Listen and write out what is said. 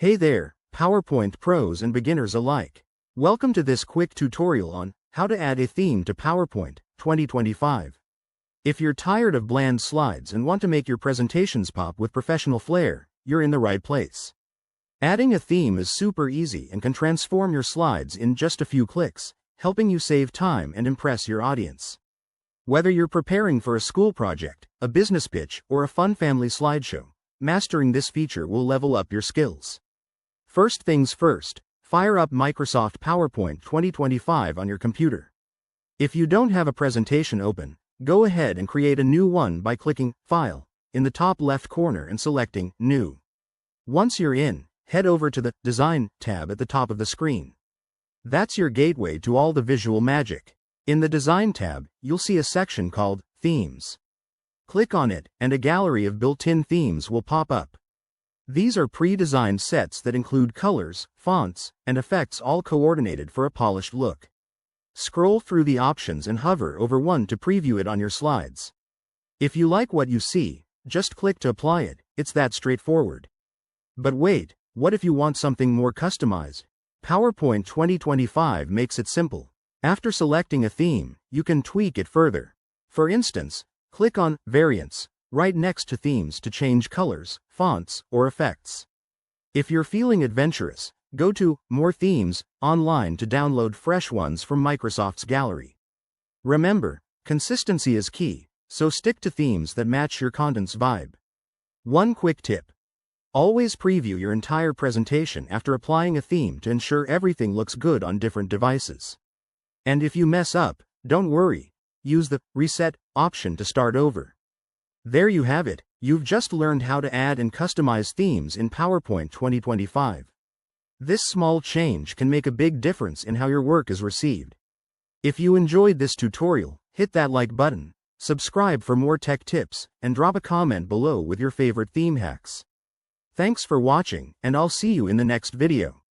Hey there, PowerPoint pros and beginners alike. Welcome to this quick tutorial on how to add a theme to PowerPoint 2025. If you're tired of bland slides and want to make your presentations pop with professional flair, you're in the right place. Adding a theme is super easy and can transform your slides in just a few clicks, helping you save time and impress your audience. Whether you're preparing for a school project, a business pitch, or a fun family slideshow, mastering this feature will level up your skills. First things first, fire up Microsoft PowerPoint 2025 on your computer. If you don't have a presentation open, go ahead and create a new one by clicking File in the top left corner and selecting New. Once you're in, head over to the Design tab at the top of the screen. That's your gateway to all the visual magic. In the Design tab, you'll see a section called Themes. Click on it, and a gallery of built-in themes will pop up. These are pre-designed sets that include colors, fonts, and effects all coordinated for a polished look. Scroll through the options and hover over one to preview it on your slides. If you like what you see, just click to apply it. It's that straightforward. But wait, what if you want something more customized? PowerPoint 2025 makes it simple. After selecting a theme, you can tweak it further. For instance, click on Variants right next to Themes to change colors, fonts, or effects. If you're feeling adventurous, go to More Themes online to download fresh ones from Microsoft's gallery. Remember, consistency is key, so stick to themes that match your content's vibe. One quick tip: always preview your entire presentation after applying a theme to ensure everything looks good on different devices. And if you mess up, don't worry, use the Reset option to start over. There you have it, you've just learned how to add and customize themes in PowerPoint 2025. This small change can make a big difference in how your work is received. If you enjoyed this tutorial, hit that like button, subscribe for more tech tips, and drop a comment below with your favorite theme hacks. Thanks for watching, and I'll see you in the next video.